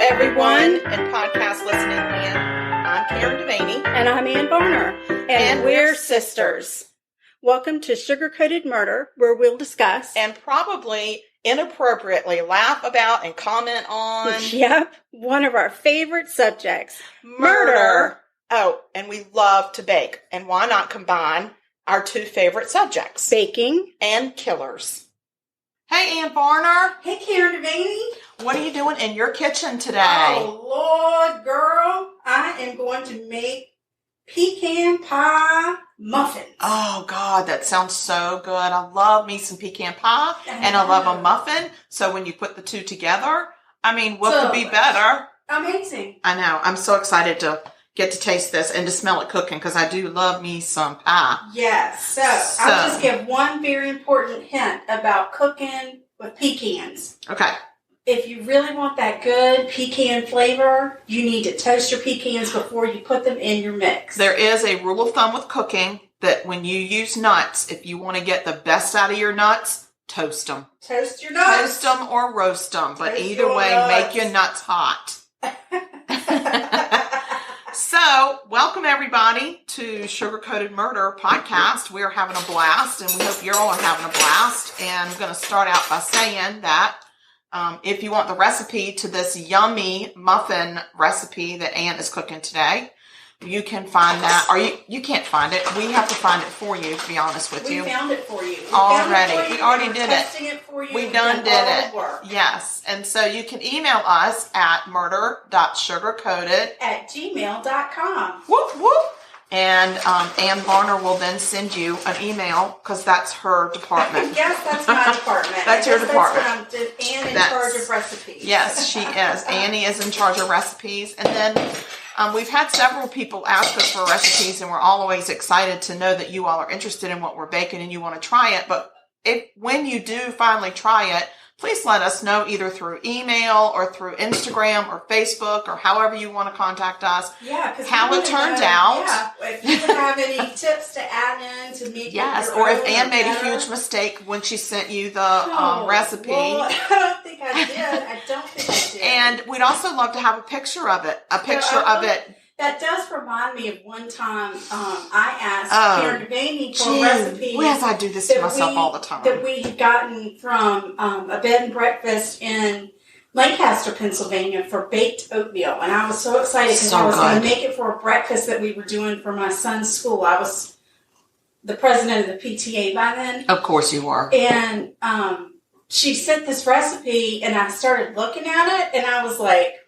everyone, and podcast listening in. I'm Karen Devaney. And I'm Ann Barner. And we're sisters. Welcome to Sugar-Coated Murder, where we'll discuss and probably inappropriately laugh about and comment on. Yep, one of our favorite subjects. Murder. Oh, and we love to bake. And why not combine our two favorite subjects? Baking and killers. Hey, Ann Barner. Hey, Karen Devaney. What are you doing in your kitchen today? Oh, Lord, girl. I am going to make pecan pie muffins. Oh, God, that sounds so good. I love me some pecan pie, and I love a muffin. So when you put the two together, I mean, what could be better? Amazing. I know. I'm so excited to get to taste this and to smell it cooking because I do love me some pie. Yes. So I'll just give one very important hint about cooking with pecans. Okay. If you really want that good pecan flavor, you need to toast your pecans before you put them in your mix. There is a rule of thumb with cooking that when you use nuts, if you want to get the best out of your nuts, toast them. Toast your nuts. Toast them or roast them. But either way, make your nuts hot. So, welcome everybody to Sugar-Coated Murder podcast. We're having a blast, and we hope you all are having a blast. And I'm going to start out by saying that if you want the recipe to this yummy muffin recipe that Ann is cooking today, you can find that, or you can't find it. We have to find it for you, to be honest with you. We found it for you. We already did it. Testing it for you. We done did it. Yes. And so you can email us at murder.sugarcoated@gmail.com. Whoop, whoop. And Ann Barner will then send you an email because that's her department. Yes, that's my department. That's your department. Ann in charge of recipes. Yes, she is. Annie is in charge of recipes. And then we've had several people ask us for recipes, and we're always excited to know that you all are interested in what we're baking and you want to try it. But when you do finally try it, please let us know either through email or through Instagram or Facebook or however you want to contact us. Yeah, because how it turned out. Yeah, if you have any tips to add in to make yes, it or if Ann made better. a huge mistake when she sent you the recipe. Well, I don't think I did. And we'd also love to have a picture of it. Of it. That does remind me of one time I asked Karen Devaney for recipes. Yes, I do this to myself all the time. That we had gotten from a bed and breakfast in Lancaster, Pennsylvania for baked oatmeal. And I was so excited because I was going to make it for a breakfast that we were doing for my son's school. I was the president of the PTA by then. Of course you were. And she sent this recipe, and I started looking at it, and I was like,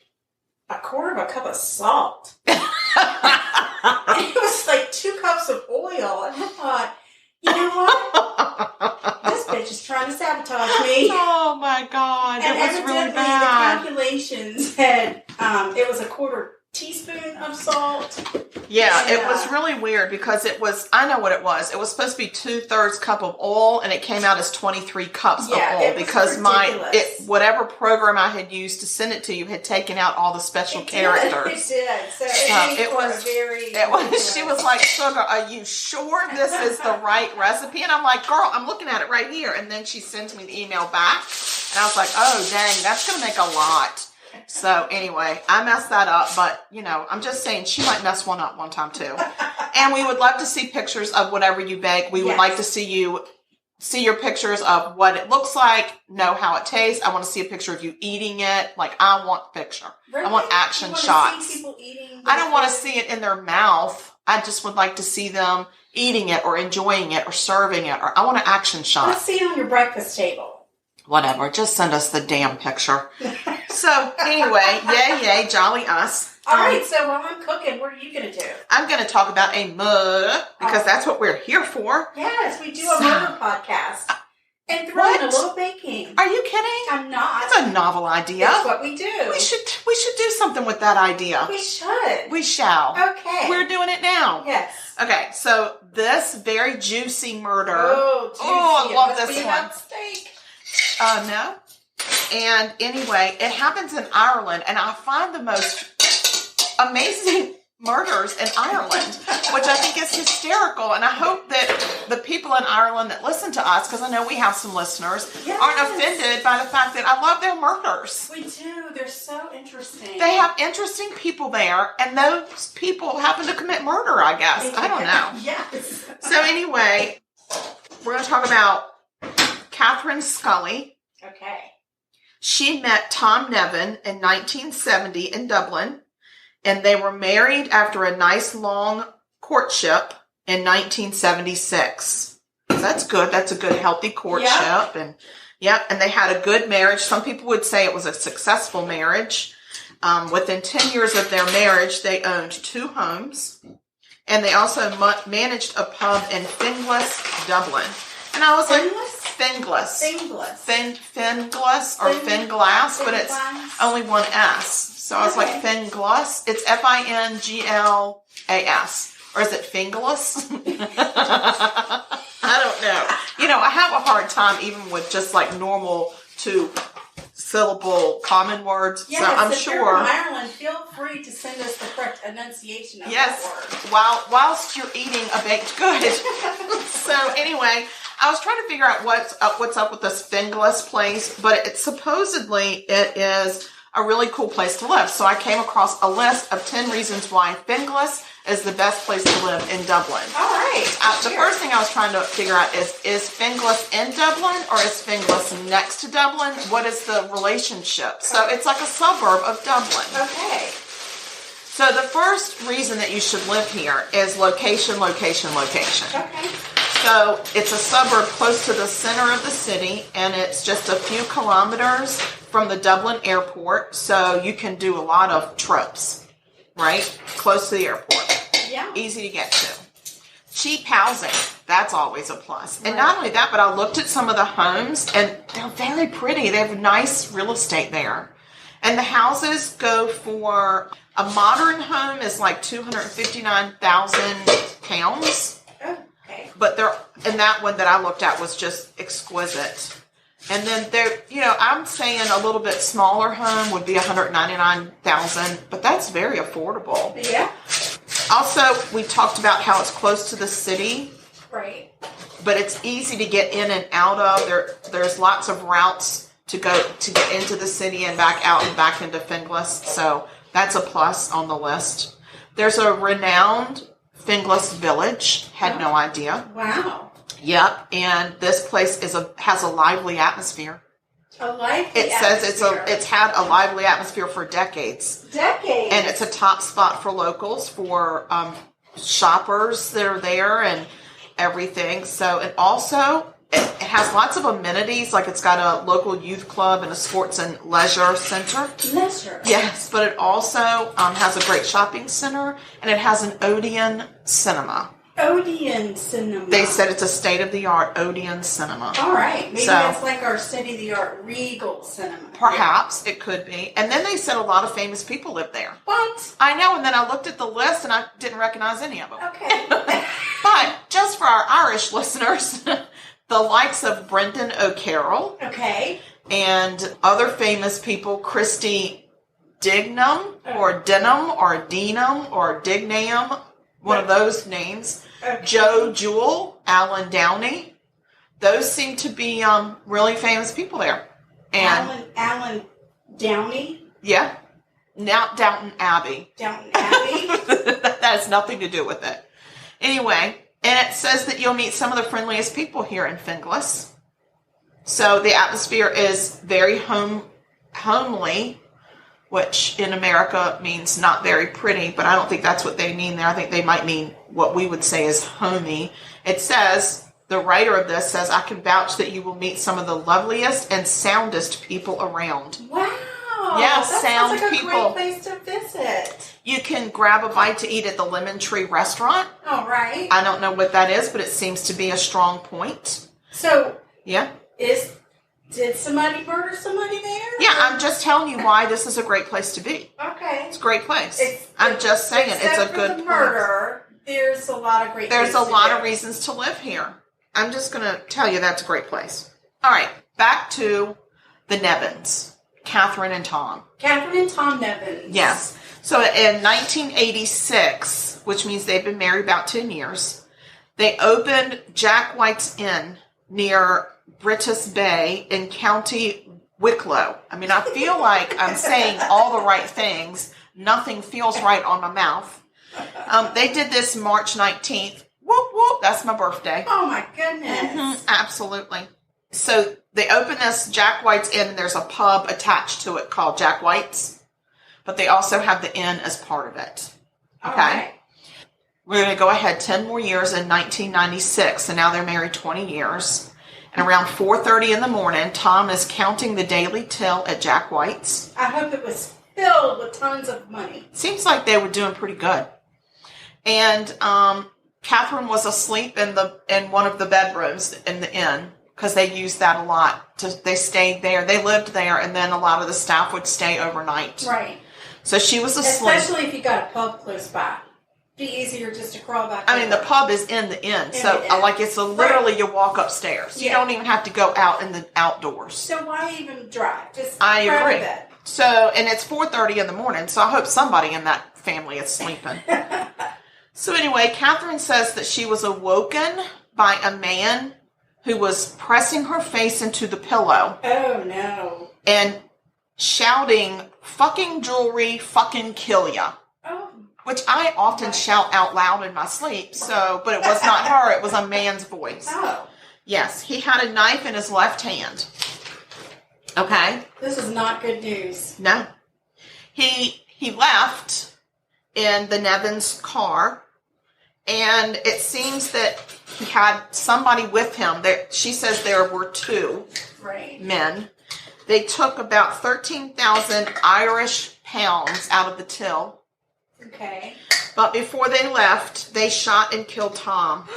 a quarter of a cup of salt. And it was like 2 cups of oil. And I thought, you know what? This bitch is trying to sabotage me. Oh my God. And it was really bad. The calculations had, it was a quarter teaspoon of salt. Yeah, it was really weird because I know what it was. It was supposed to be 2/3 cup of oil, and it came out as 23 cups of oil because whatever program I had used to send it to you had taken out all the special characters. It did. So it was. She was like, "Sugar, are you sure this is the right recipe?" And I'm like, "Girl, I'm looking at it right here." And then she sends me the email back, and I was like, "Oh, dang, that's going to make a lot." So anyway, I messed that up, but I'm just saying she might mess one up one time too. And we would love to see pictures of whatever you bake. We would like to see your pictures of what it looks like, know how it tastes. I want to see a picture of you eating it. Like, I want picture. Really? I want action shots. See people eating I don't want to see it in their mouth. I just would like to see them eating it or enjoying it or serving it. Or I want an action shot. Let's see it on your breakfast table. Whatever, just send us the damn picture. So anyway, yay, jolly us. All right, so while I'm cooking, what are you going to do? I'm going to talk about a murder because that's what we're here for. Yes, we do a murder podcast. And throw in a little baking. Are you kidding? I'm not. That's a novel idea. That's what we do. We should do something with that idea. We should. We shall. Okay. We're doing it now. Yes. Okay, so this very juicy murder. Oh, juicy. Oh, I love this one. Steak. No. And anyway, it happens in Ireland, and I find the most amazing murders in Ireland, which I think is hysterical. And I hope that the people in Ireland that listen to us, because I know we have some listeners, aren't offended by the fact that I love their murders. We do. They're so interesting. They have interesting people there, and those people happen to commit murder, I guess. I don't know. Yes. So anyway, we're going to talk about Catherine Scully. Okay. She met Tom Nevin in 1970 in Dublin, and they were married after a nice long courtship in 1976. So that's good. That's a good, healthy courtship. And they had a good marriage. Some people would say it was a successful marriage. Within 10 years of their marriage, they owned 2 homes, and they also managed a pub in Finglas, Dublin. And I was like, Finglas or Finglas, but it's only one S. So I was like, Finglas. It's Finglas. Or is it Finglas? I don't know. I have a hard time even with just like normal 2-syllable common words. Yes, so I'm if sure. You're from Ireland, feel free to send us the correct enunciation of that word. Whilst you're eating a baked good. So anyway, I was trying to figure out what's up with this Finglas place, but it is a really cool place to live. So I came across a list of 10 reasons why Finglas is the best place to live in Dublin. All right. The first thing I was trying to figure out is Finglas in Dublin or is Finglas next to Dublin? What is the relationship? So it's like a suburb of Dublin. Okay. So the first reason that you should live here is location. Okay. So it's a suburb close to the center of the city, and it's just a few kilometers from the Dublin airport, so you can do a lot of trips, right? Close to the airport. Yeah. Easy to get to. Cheap housing. That's always a plus. And not only that, but I looked at some of the homes, and they're very pretty. They have nice real estate there. And the houses go for, a modern home is like £259,000. Okay. But and that one that I looked at was just exquisite. And then I'm saying a little bit smaller home would be $199,000, but that's very affordable. Yeah. Also, we talked about how it's close to the city. Right. But it's easy to get in and out of. There's lots of routes to get into the city and back out and back into Finglas. So that's a plus on the list. There's a renowned Finglas village. Had no idea. Wow. Yep, and this place has a lively atmosphere. It says it's had a lively atmosphere for decades. And it's a top spot for locals, for shoppers that are there and everything. So it has lots of amenities, like it's got a local youth club and a sports and leisure center. Leisure? Yes, but it also has a great shopping center, and it has an Odeon cinema. Odeon cinema. They said it's a state-of-the-art Odeon cinema. All right. Maybe that's like our state-of-the-art Regal cinema. Perhaps it could be. And then they said a lot of famous people live there. What? I know, and then I looked at the list, and I didn't recognize any of them. Okay. But just for our Irish listeners, the likes of Brendan O'Carroll. Okay. And other famous people, Christy Dignam, or Denham, or Denham, or Dignam, one of those names. Okay. Joe Jewell, Alan Downey. Those seem to be really famous people there. And Alan Downey? Yeah. Not Downton Abbey. Downton Abbey? That has nothing to do with it. Anyway, and it says that you'll meet some of the friendliest people here in Finglas. So the atmosphere is very homely, which in America means not very pretty, but I don't think that's what they mean there. I think they might mean what we would say is homey. It says, the writer of this says, I can vouch that you will meet some of the loveliest and soundest people around. Wow. Yeah, that sound sounds like people. A great place to visit. You can grab a bite to eat at the Lemon Tree restaurant. All right. I don't know what that is, but it seems to be a strong point. So, yeah. Did somebody murder somebody there? Yeah, I'm just telling you why this is a great place to be. Okay. It's a great place. I'm just saying it's a good place. Murder, there's a lot of great There's a lot of reasons to live here. I'm just going to tell you that's a great place. All right, back to the Nevins. Catherine and Tom. Catherine and Tom Nevin. Yes. So in 1986, which means they've been married about 10 years, they opened Jack White's Inn near Britas Bay in County Wicklow. I mean, I feel like I'm saying all the right things. Nothing feels right on my mouth. They did this March 19th. Whoop, whoop. That's my birthday. Oh, my goodness. Absolutely. So they opened this Jack White's Inn, and there's a pub attached to it called Jack White's. But they also have the inn as part of it. Okay? Right. We're going to go ahead 10 more years in 1996, and now they're married 20 years. And around 4:30 in the morning, Tom is counting the daily till at Jack White's. I hope it was filled with tons of money. Seems like they were doing pretty good. And Catherine was asleep in one of the bedrooms in the inn because they used that a lot. They stayed there. They lived there, and then a lot of the staff would stay overnight. Right. So she was asleep. Especially if you got a pub close by. Be easier just to crawl back. I mean, the pub is in the inn, so like it's literally you walk upstairs. You don't even have to go out in the outdoors. So why even drive? Just I agree. Bed. So, and it's 4:30 in the morning, so I hope somebody in that family is sleeping. So anyway, Catherine says that she was awoken by a man who was pressing her face into the pillow. Oh no! And shouting, "Fucking jewelry, fucking kill ya." Oh. Which I often shout out loud in my sleep, but it was not her, it was a man's voice. Oh. Yes, he had a knife in his left hand. Okay? This is not good news. No. He left in the Nevin's car, and it seems that he had somebody with him. She says there were two men. They took about 13,000 Irish pounds out of the till. Okay. But before they left, they shot and killed Tom.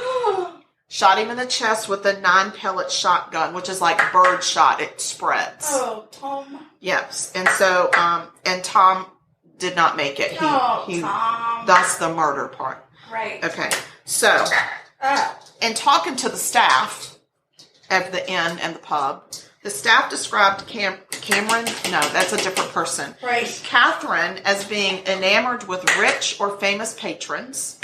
Shot him in the chest with a 9-pellet shotgun, which is like bird shot. It spreads. Oh, Tom. Yes. And so, and Tom did not make it. Tom. That's the murder part. Right. Okay. So, in talking to the staff of the inn and the pub, the staff described Cameron, no, that's a different person. Right. Catherine as being enamored with rich or famous patrons.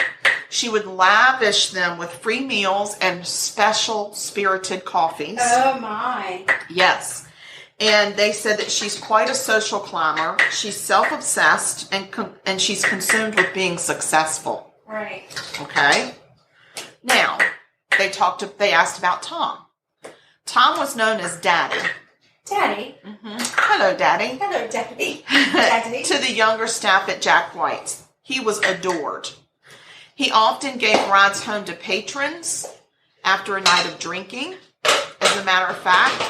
She would lavish them with free meals and special spirited coffees. Oh, my. Yes. And they said that she's quite a social climber. She's self-obsessed and she's consumed with being successful. Right. Okay. Now, they asked about Tom. Tom was known as Daddy. Daddy? Mm-hmm. Hello, Daddy. Hello, Daddy. Daddy. To the younger staff at Jack White's. He was adored. He often gave rides home to patrons after a night of drinking. As a matter of fact,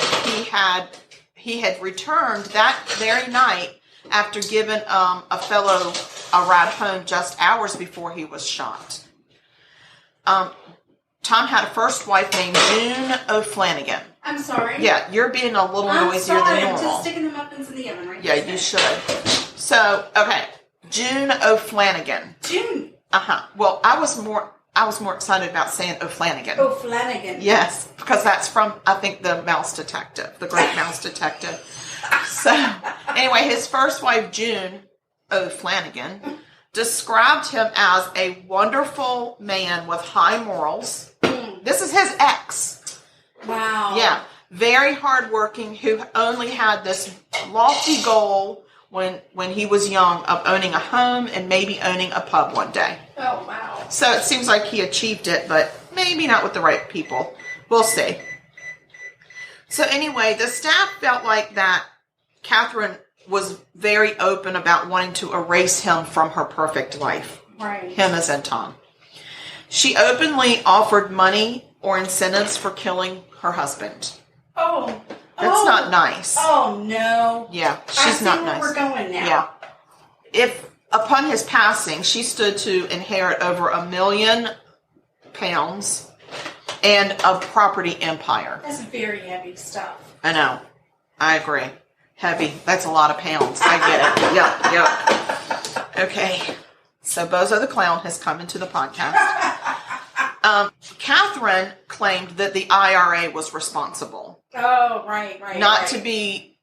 he had returned that very night after giving a fellow a ride home just hours before he was shot. Tom had a first wife named June O'Flanagan. I'm sorry. Yeah, you're being a little noisier than normal. I'm just sticking the muffins in the oven right now. Yeah, you should. So, okay, June O'Flanagan. June. Well, I was more excited about saying O'Flanagan. O'Flanagan. Yes, because that's from, I think, the Mouse Detective, the Great Mouse Detective. So, anyway, his first wife, June O'Flanagan, described him as a wonderful man with high morals. This is his ex. Wow. Yeah. Very hardworking, who only had this lofty goal when he was young of owning a home and maybe owning a pub one day. Oh, wow. So it seems like he achieved it, but maybe not with the right people. We'll see. So anyway, the staff felt like that Catherine was very open about wanting to erase him from her perfect life. Right. Him as in Tom. She openly offered money or incentives for killing her husband. Oh. That's not nice. Oh, no. Yeah, she's not nice. I see where we're going now. Yeah. If, upon his passing, she stood to inherit over £1 million and a property empire. That's very heavy stuff. I know. I agree. Heavy. That's a lot of pounds. I get it. Yep. Okay. So Bozo the Clown has come into the podcast. Catherine claimed that the IRA was responsible. Oh, right. Not to be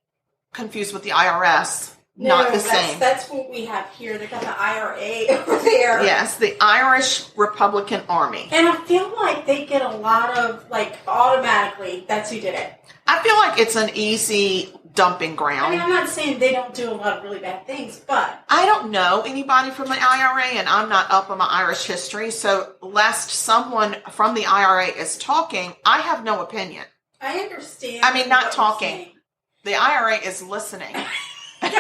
confused with the IRS. No, Not the same. That's what we have here. They got the IRA over there. Yes, the Irish Republican Army. And I feel like they get a lot of, like, automatically, that's who did it. I feel like it's an easy dumping ground. I mean, I'm not saying they don't do a lot of really bad things, but... I don't know anybody from the IRA, and I'm not up on my Irish history, so lest someone from the IRA is talking, I have no opinion. I understand. I mean, not talking. The IRA is listening. And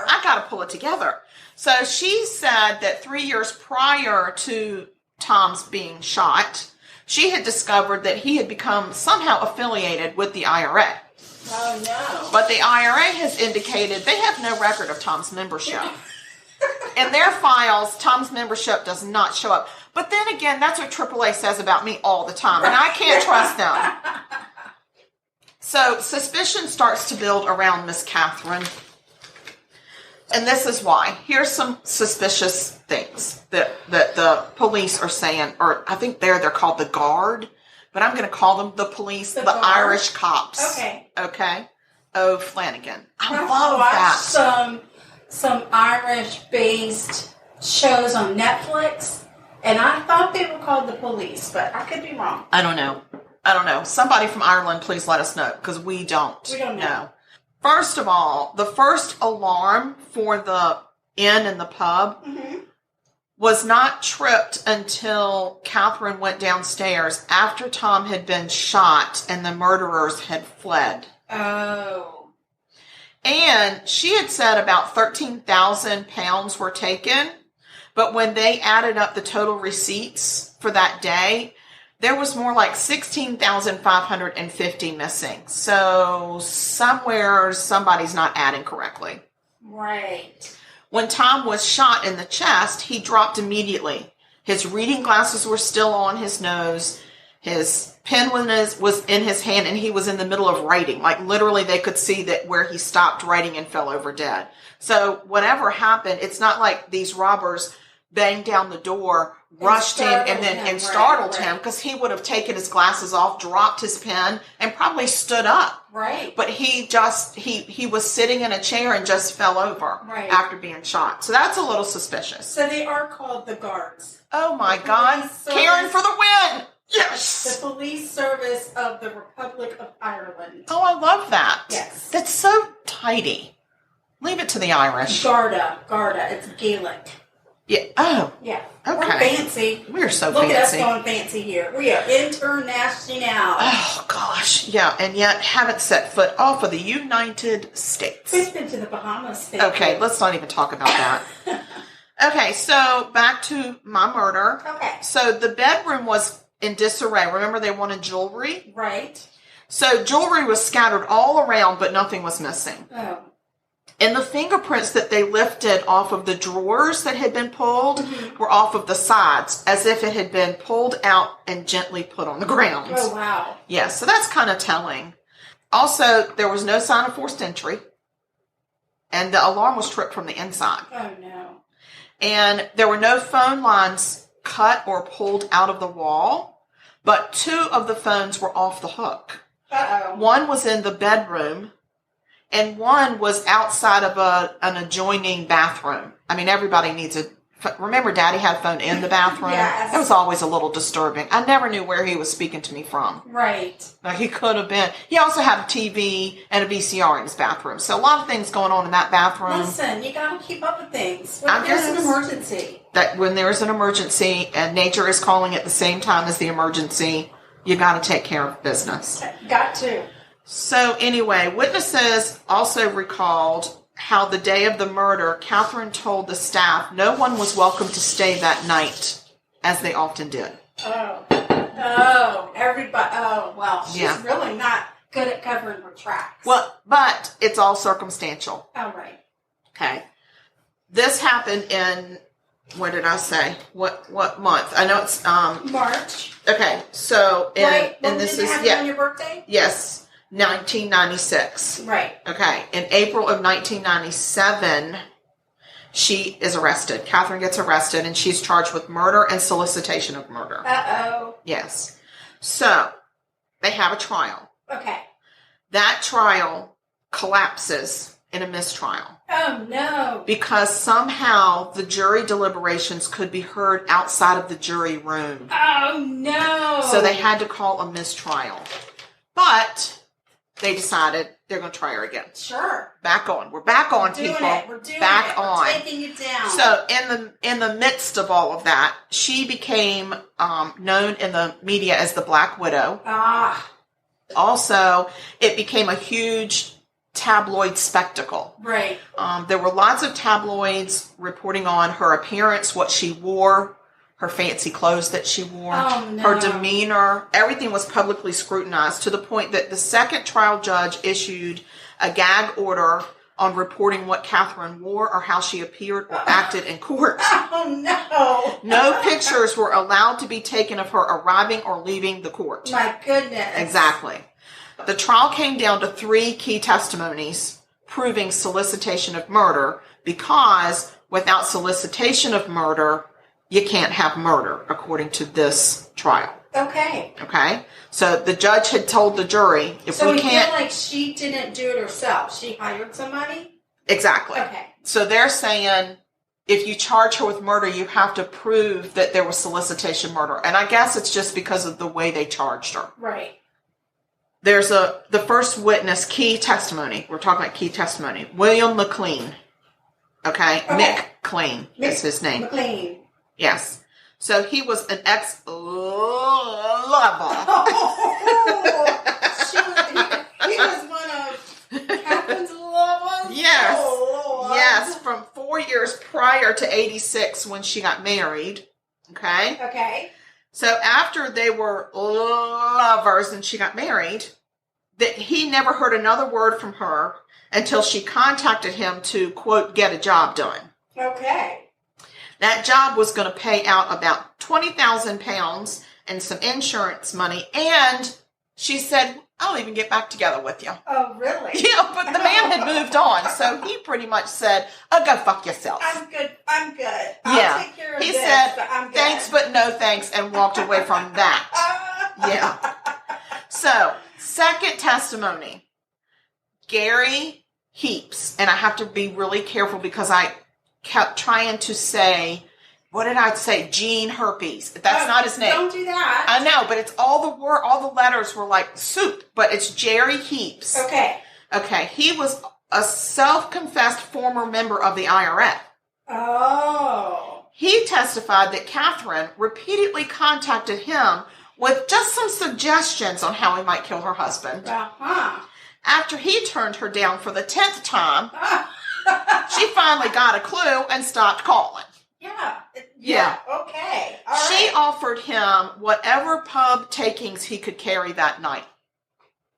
I got to pull it together. So she said that 3 years prior to Tom's being shot, she had discovered that he had become somehow affiliated with the IRA. Oh, no. But the IRA has indicated they have no record of Tom's membership. In their files, Tom's membership does not show up. But then again, that's what AAA says about me all the time, and I can't trust them. So suspicion starts to build around Miss Catherine. And this is why. Here's some suspicious things that the police are saying, or I think they're called the Guard, but I'm going to call them the police, the Irish cops. Okay. Oh, Flanagan. I love that. Some Irish-based shows on Netflix, and I thought they were called the police, but I could be wrong. I don't know. Somebody from Ireland, please let us know, because we don't know. First of all, the first alarm for the inn and the pub was not tripped until Catherine went downstairs after Tom had been shot and the murderers had fled. Oh. And she had said about 13,000 pounds were taken, but when they added up the total receipts for that day, there was more like 16,550 missing. So somewhere somebody's not adding correctly. Right. When Tom was shot in the chest, he dropped immediately. His reading glasses were still on his nose. His pen was in his hand, and he was in the middle of writing. Like literally they could see that where he stopped writing and fell over dead. So whatever happened, it's not like these robbers banged down the door, rushed him, and startled him, because he would have taken his glasses off, dropped his pen, and probably stood up. Right. But he was sitting in a chair and just fell over after being shot. So that's a little suspicious. So they are called the Guards. Oh my God. Karen for the win. Yes. The police service of the Republic of Ireland. Oh, I love that. Yes. That's so tidy. Leave it to the Irish. Garda. It's Gaelic. Yeah. Oh. Yeah. Okay. We're fancy. We're so fancy. Look at us going fancy here. We are international. Oh, gosh. Yeah, and yet haven't set foot off of the United States. We've been to the Bahamas. Okay, let's not even talk about that. Okay, so back to my murder. Okay. So the bedroom was in disarray. Remember they wanted jewelry? Right. So jewelry was scattered all around, but nothing was missing. Oh. And the fingerprints that they lifted off of the drawers that had been pulled were off of the sides, as if it had been pulled out and gently put on the ground. Oh, wow. Yeah, so that's kind of telling. Also, there was no sign of forced entry, and the alarm was tripped from the inside. Oh, no. And there were no phone lines cut or pulled out of the wall, but 2 of the phones were off the hook. Uh-oh. One was in the bedroom, and one was outside of an adjoining bathroom. I mean, everybody needs a... Remember, Daddy had a phone in the bathroom? Yes. It was always a little disturbing. I never knew where he was speaking to me from. Right. Like, he could have been... He also had a TV and a VCR in his bathroom. So a lot of things going on in that bathroom. Listen, you got to keep up with things. When there's an emergency. That when there's an emergency and nature is calling at the same time as the emergency, you got to take care of business. Got to. So anyway, witnesses also recalled how the day of the murder, Catherine told the staff no one was welcome to stay that night, as they often did. Oh, everybody. Oh, well, she's really not good at covering her tracks. Well, but it's all circumstantial. Oh, right. Okay. This happened in, what did I say? What month? I know it's March. Okay, so and this is on your birthday? Yes. 1996. Right. Okay. In April of 1997, she is arrested. Catherine gets arrested, and she's charged with murder and solicitation of murder. Uh-oh. Yes. So, they have a trial. Okay. That trial collapses in a mistrial. Oh, no. Because somehow the jury deliberations could be heard outside of the jury room. Oh, no. So they had to call a mistrial. But they decided they're going to try her again. Sure. Back on. We're back on, people. We're doing back it. on. We're taking it down. So in the midst of all of that, she became known in the media as the Black Widow. Ah. Also, it became a huge tabloid spectacle. Right. There were lots of tabloids reporting on her appearance, what she wore, her fancy clothes that she wore, her demeanor. Everything was publicly scrutinized to the point that the second trial judge issued a gag order on reporting what Catherine wore or how she appeared or acted in court. Oh, no. No pictures were allowed to be taken of her arriving or leaving the court. My goodness. Exactly. The trial came down to 3 key testimonies proving solicitation of murder, because without solicitation of murder, you can't have murder, according to this trial. Okay. Okay? So the judge had told the jury, if we can't... feel like she didn't do it herself. She hired somebody? Exactly. Okay. So they're saying, if you charge her with murder, you have to prove that there was solicitation murder. And I guess it's just because of the way they charged her. Right. There's the first witness, key testimony. We're talking about key testimony. William McLean. Okay? Mick Clean is his name. McLean. Yes. So he was an ex-lover. He was one of Catherine's lovers? Yes. Oh, Lord. Yes, from 4 years prior to 86 when she got married. Okay? Okay. So after they were lovers and she got married, that he never heard another word from her until she contacted him to, quote, get a job done. Okay. That job was going to pay out about £20,000 and some insurance money. And she said, I'll even get back together with you. Oh, really? Yeah, but the man had moved on. So he pretty much said, oh, go fuck yourself. I'm good. Yeah. I'll take care of he this, said, but I'm good. Thanks, but no thanks, and walked away from that. Yeah. So, second testimony. Gary Heaps. And I have to be really careful because I kept trying to say, what did I say? Gene Herpes. That's not his name. Don't do that. I know, but it's all the letters were like soup, but it's Jerry Heaps. Okay. Okay. He was a self-confessed former member of the IRS. Oh. He testified that Catherine repeatedly contacted him with just some suggestions on how he might kill her husband. Uh-huh. After he turned her down for the 10th time, she finally got a clue and stopped calling. Yeah. Okay. All right. She offered him whatever pub takings he could carry that night.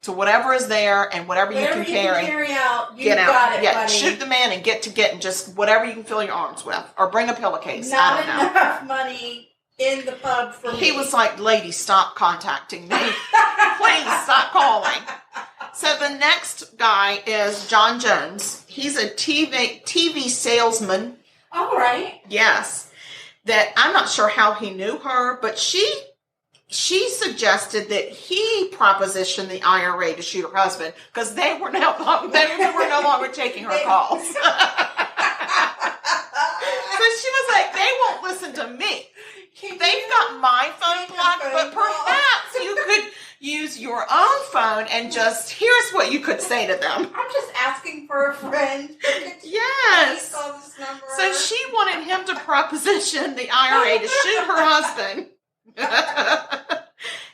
So whatever is there and whatever you can carry out, you get out. got it, yeah, buddy. Shoot the man and get and just whatever you can fill your arms with. Or bring a pillowcase. Not I don't know. enough money in the pub for me. He was like, lady, stop contacting me. Please stop calling. So the next guy is John Jones. He's a TV salesman. All right. Yes. That I'm not sure how he knew her, but she suggested that he propositioned the IRA to shoot her husband because they were no longer taking her calls. So she was like, they won't listen to me. They've got my phone blocked, but perhaps you could use your own phone and just, here's what you could say to them. I'm just asking for a friend. Yes. Call this number. So she wanted him to proposition the IRA to shoot her husband.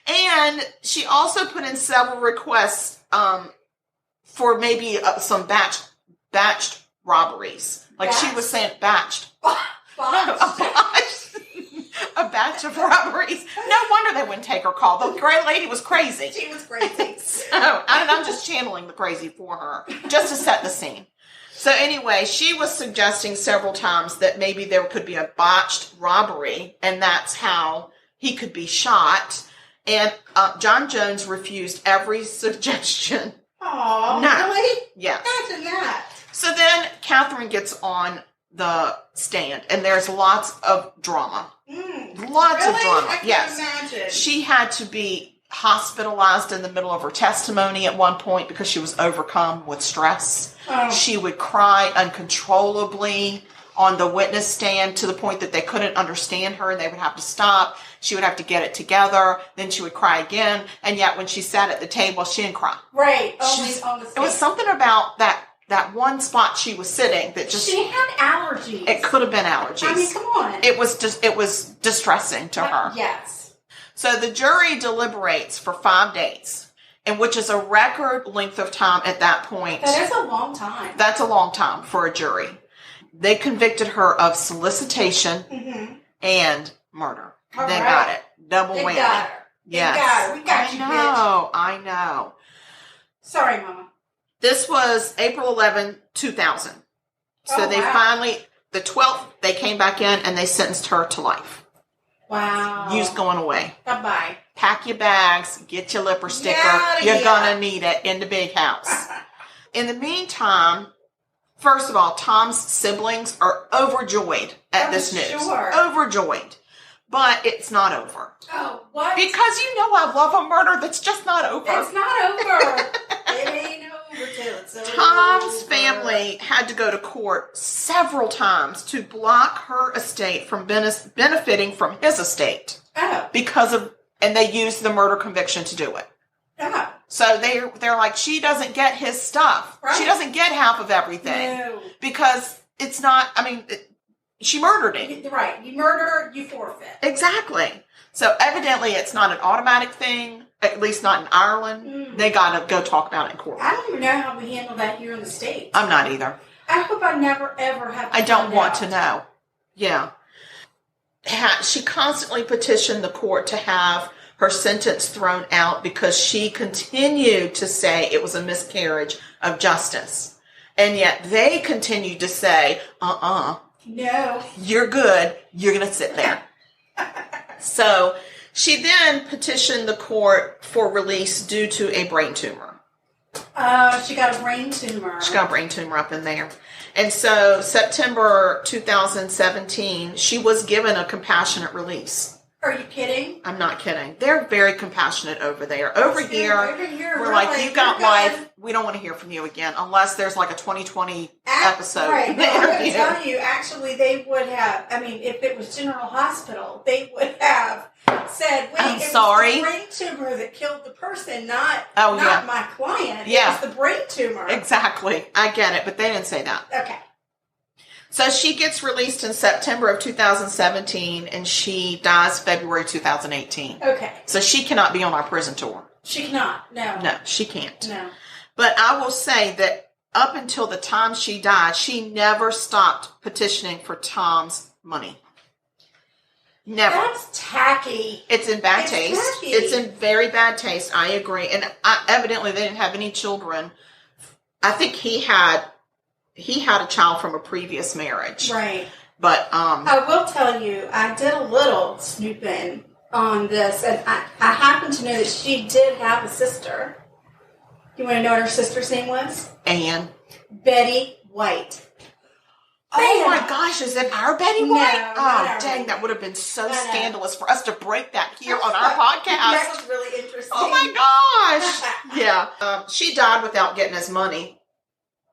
And she also put in several requests for maybe some batched robberies. Like she was saying batched. A batch of robberies. No wonder they wouldn't take her call. The great lady was crazy. She was crazy. So, and I'm just channeling the crazy for her, just to set the scene. So anyway, she was suggesting several times that maybe there could be a botched robbery, and that's how he could be shot. And John Jones refused every suggestion. Oh, no. Really? Yes. Imagine that. So then Catherine gets on the stand, and there's lots of drama. Lots of drama. I can yes. imagine. She had to be hospitalized in the middle of her testimony at one point because she was overcome with stress. Oh. She would cry uncontrollably on the witness stand to the point that they couldn't understand her and they would have to stop. She would have to get it together. Then she would cry again. And yet when she sat at the table, she didn't cry. Right. Only on the stage. It was something about that one spot she was sitting that just... She had allergies. It could have been allergies. I mean, come on. It was distressing to her. Yes. So the jury deliberates for 5 days, and which is a record length of time at that point. That is a long time. That's a long time for a jury. They convicted her of solicitation and murder. All they right. got it. Double They whammy. got her. Yes. They got her. We got you, bitch. I know. Sorry, Mama. This was April 11, 2000. So Oh, they wow. finally, the 12th, they came back in and they sentenced her to life. Wow. You's going away. Bye-bye. Pack your bags, get your lipper sticker. Outta You're here. going to need it in the big house. In the meantime, first of all, Tom's siblings are overjoyed at this news. Sure. Overjoyed. But it's not over. Oh, what? Because I love a murder that's just not over. It's not over. It ain't over till it's over. Tom's family had to go to court several times to block her estate from benefiting from his estate. Oh. And they used the murder conviction to do it. Oh. So they're like, she doesn't get his stuff. Right. She doesn't get half of everything. No. Because it's not, she murdered him. Right. You murder, you forfeit. Exactly. So evidently it's not an automatic thing, at least not in Ireland. They got to go talk about it in court. I don't even know how we handle that here in the States. I'm not either. I hope I never, ever have to I don't find want out. to know. Yeah. She constantly petitioned the court to have her sentence thrown out because she continued to say it was a miscarriage of justice. And yet they continued to say, No. you're good. You're going to sit there. So she then petitioned the court for release due to a brain tumor. She got a brain tumor. She got a brain tumor up in there. And so September 2017, she was given a compassionate release. Are you kidding? I'm not kidding. They're very compassionate over there. Over here, we're we're like, you got you're life. good. We don't want to hear from you again unless there's like a 2020 episode. Right. No, I'm going to interview. tell you, actually, they would have, if it was General Hospital, they would have said, wait, I'm it sorry? was the brain tumor that killed the person, not yeah. my client. Yeah. It was the brain tumor. Exactly. I get it, but they didn't say that. Okay. So she gets released in September of 2017, and she dies February 2018. Okay. So she cannot be on our prison tour. She cannot. No. No, she can't. No. But I will say that up until the time she died, she never stopped petitioning for Tom's money. Never. That's tacky. It's in bad It's taste. tacky. It's in very bad taste. I agree. And evidently they didn't have any children. I think he had a child from a previous marriage. Right. But I will tell you, I did a little snooping on this, and I happen to know that she did have a sister. You want to know what her sister's name was? Anne. Betty White. Oh my gosh, is it our Betty White? No, Oh, not our dang, Betty. that would have been so I know. scandalous for us to break that here on our That podcast. was really interesting. Oh my gosh. Yeah. She died without getting his money.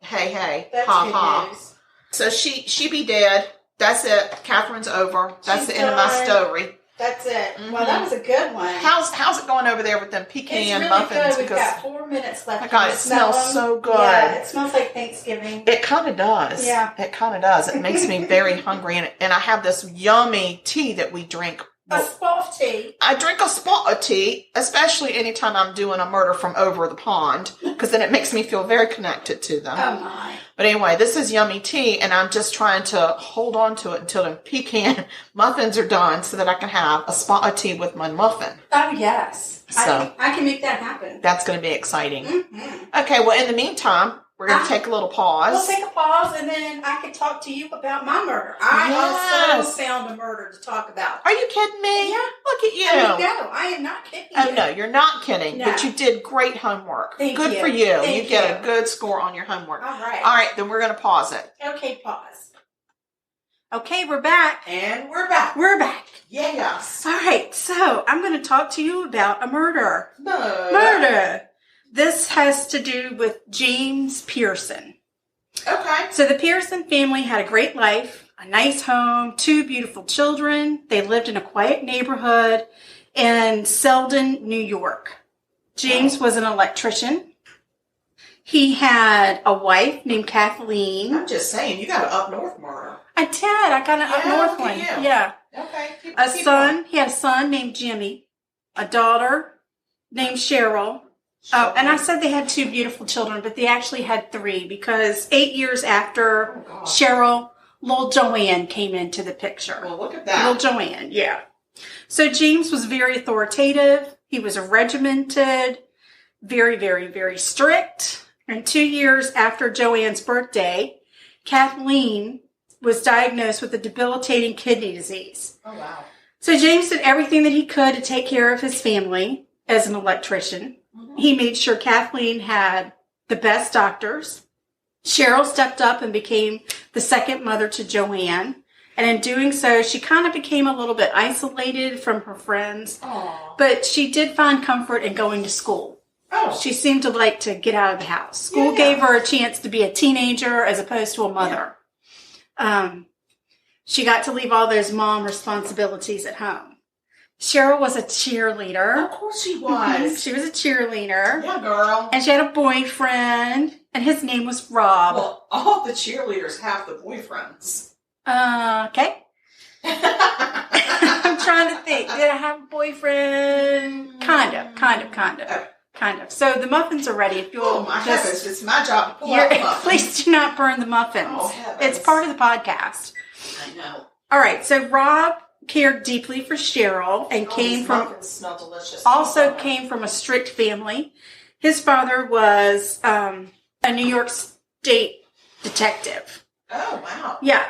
Hey. That's ha good ha. news. So she be dead. That's it. Catherine's over. That's She's the end of my done. story. That's it. Mhm. Well, that was a good one. How's it going over there with them It's pecan really muffins? good. We've got 4 minutes left. my God, Can you it smells smell them? so good. Yeah, it smells like Thanksgiving. It kind of does. Yeah. It kind of does. It makes me very hungry. And I have this yummy tea that we drink. A spot tea. I drink a spot of tea, especially anytime I'm doing a murder from over the pond, because then it makes me feel very connected to them. Oh my. But anyway, this is yummy tea, and I'm just trying to hold on to it until the pecan muffins are done so that I can have a spot of tea with my muffin. Oh yes. So- I can make that happen. That's going to be exciting. Mm-hmm. Okay, well, in the meantime, we're going to take a little pause. We'll take a pause, and then I can talk to you about my murder. I Yes. also found a murder to talk about. Are you kidding me? Yeah. Look at you. No, I am not kidding Oh, you. no, you're not kidding. No. But you did great homework. Thank Good you. for you. Thank you get you. a good score on your homework. All right. All right, then we're going to pause it. Okay, pause. Okay, we're back. And we're back. We're back. Yes. All right, so I'm going to talk to you about a murder. Murder. This has to do with James Pierson. Okay. So the Pierson family had a great life, a nice home, 2 beautiful children. They lived in a quiet neighborhood in Selden, New York. James was an electrician. He had a wife named Kathleen. I'm just saying, you got an up north murder. I did. I got an up north one. Yeah. Okay. He had a son named Jimmy, a daughter named Cheryl. Oh, and I said they had 2 beautiful children, but they actually had 3 because 8 years after Cheryl, little Joanne came into the picture. Well, look at that. Little Joanne, yeah. So James was very authoritative. He was regimented, very, very, very strict. And 2 years after Joanne's birthday, Kathleen was diagnosed with a debilitating kidney disease. Oh, wow. So James did everything that he could to take care of his family as an electrician. Mm-hmm. He made sure Kathleen had the best doctors. Cheryl stepped up and became the second mother to Joanne. And in doing so, she kind of became a little bit isolated from her friends. Aww. But she did find comfort in going to school. Oh. She seemed to like to get out of the house. School gave her a chance to be a teenager as opposed to a mother. Yeah. She got to leave all those mom responsibilities at home. Cheryl was a cheerleader. Of course she was. She was a cheerleader. Yeah, girl. And she had a boyfriend, and his name was Rob. Well, all the cheerleaders have the boyfriends. Okay. I'm trying to think. Did I have a boyfriend? Kind of. So the muffins are ready. If you'll oh, my heavens. It's my job to pull out the muffins. Please do not burn the muffins. Oh, heavens. It's part of the podcast. I know. All right. So Rob cared deeply for Cheryl and came from a strict family. His father was a New York State detective. Oh, wow. Yeah.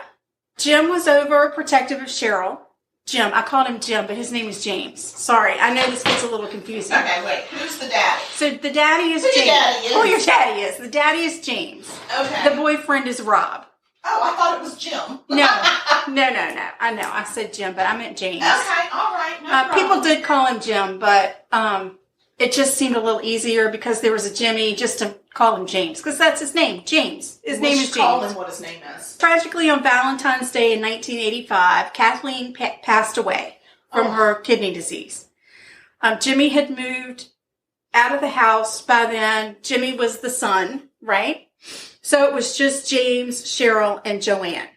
Jim was overprotective of Cheryl. Jim. I called him Jim, but his name is James. Sorry. I know this gets a little confusing. Okay, wait. Who's the daddy? So the daddy is James. Oh, your daddy is. The daddy is James. Okay. The boyfriend is Rob. Oh, I thought it was Jim. No. I know. I said Jim, but I meant James. Okay, all right. No problem. People did call him Jim, but it just seemed a little easier because there was a Jimmy just to call him James, because that's his name, James. His name is James. Call him what his name is. Tragically, on Valentine's Day in 1985, Kathleen passed away from her kidney disease. Jimmy had moved out of the house by then. Jimmy was the son, right? So it was just James, Cheryl, and Joanne.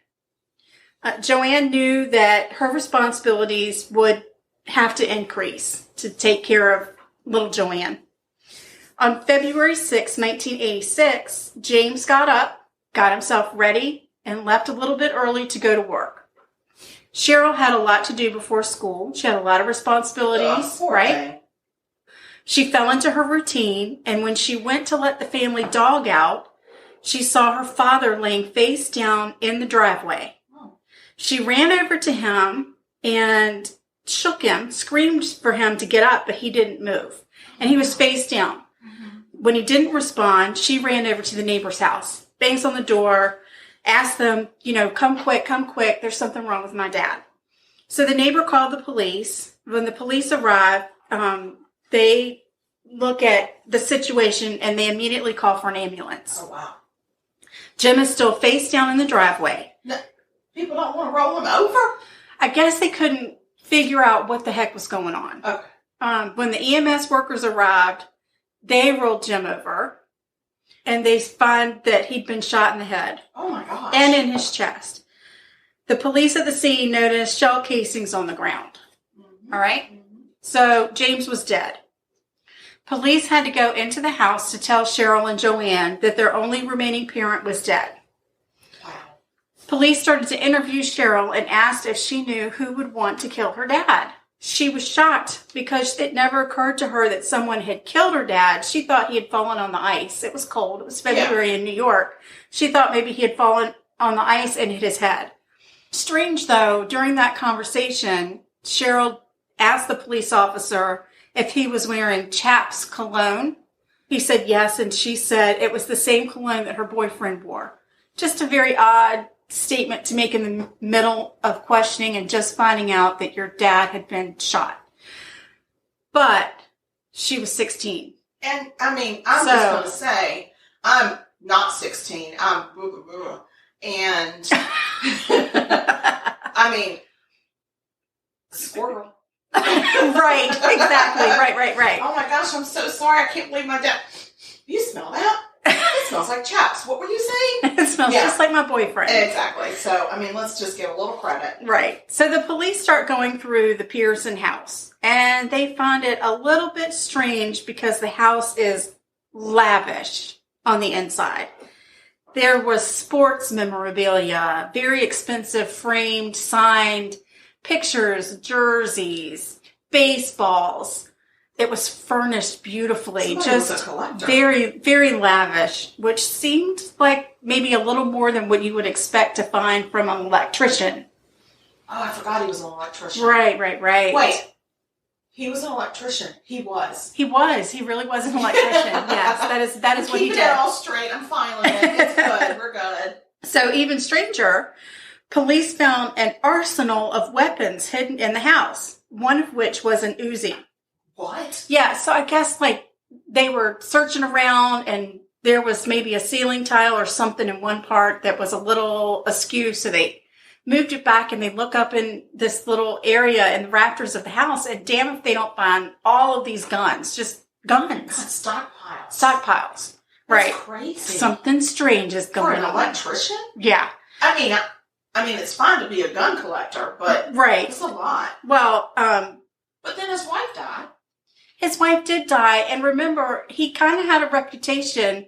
Joanne knew that her responsibilities would have to increase to take care of little Joanne. On February 6, 1986, James got up, got himself ready, and left a little bit early to go to work. Cheryl had a lot to do before school. She had a lot of responsibilities, right? She fell into her routine, and when she went to let the family dog out, she saw her father laying face down in the driveway. She ran over to him and shook him, screamed for him to get up, but he didn't move. And he was face down. When he didn't respond, she ran over to the neighbor's house, bangs on the door, asked them, come quick, there's something wrong with my dad. So the neighbor called the police. When the police arrived, they look at the situation and they immediately call for an ambulance. Oh, wow. Jim is still face down in the driveway. No, people don't want to roll him over? I guess they couldn't figure out what the heck was going on. Okay. When the EMS workers arrived, they rolled Jim over, and they find that he'd been shot in the head. Oh, my gosh. And in his chest. The police at the scene noticed shell casings on the ground. Mm-hmm. All right? Mm-hmm. So James was dead. Police had to go into the house to tell Cheryl and Joanne that their only remaining parent was dead. Wow. Police started to interview Cheryl and asked if she knew who would want to kill her dad. She was shocked because it never occurred to her that someone had killed her dad. She thought he had fallen on the ice. It was cold. It was February in New York. She thought maybe he had fallen on the ice and hit his head. Strange, though, during that conversation, Cheryl asked the police officer if he was wearing Chaps cologne. He said yes, and she said it was the same cologne that her boyfriend wore. Just a very odd statement to make in the middle of questioning and just finding out that your dad had been shot. But she was 16. And, I mean, I'm just going to say, I'm not 16. I'm and, I mean, squirrel. Right, exactly. Right. Oh my gosh, I'm so sorry. I can't believe my dad. You smell that? It smells like chaps. What were you saying? It smells just like my boyfriend. Exactly. So, I mean, let's just give a little credit. Right. So the police start going through the Pierson house, and they find it a little bit strange because the house is lavish on the inside. There was sports memorabilia, very expensive framed, signed pictures, jerseys, baseballs. It was furnished beautifully, just very, very lavish, which seemed like maybe a little more than what you would expect to find from an electrician. Oh, I forgot he was an electrician. Right. Wait, he was an electrician. He was. He really was an electrician. Yes, that is what he did. Keeping it all straight. I'm fine with it. It's good. We're good. So even stranger, police found an arsenal of weapons hidden in the house, one of which was an Uzi. What? Yeah, so I guess like they were searching around and there was maybe a ceiling tile or something in one part that was a little askew, so they moved it back and they look up in this little area in the rafters of the house, and damn if they don't find all of these guns. Just guns. God, Stockpiles. Right. That's crazy. Something strange is going on. For an electrician? Yeah. I mean, it's fine to be a gun collector, but it's a lot. Well, but then his wife died. His wife did die, and remember, he kind of had a reputation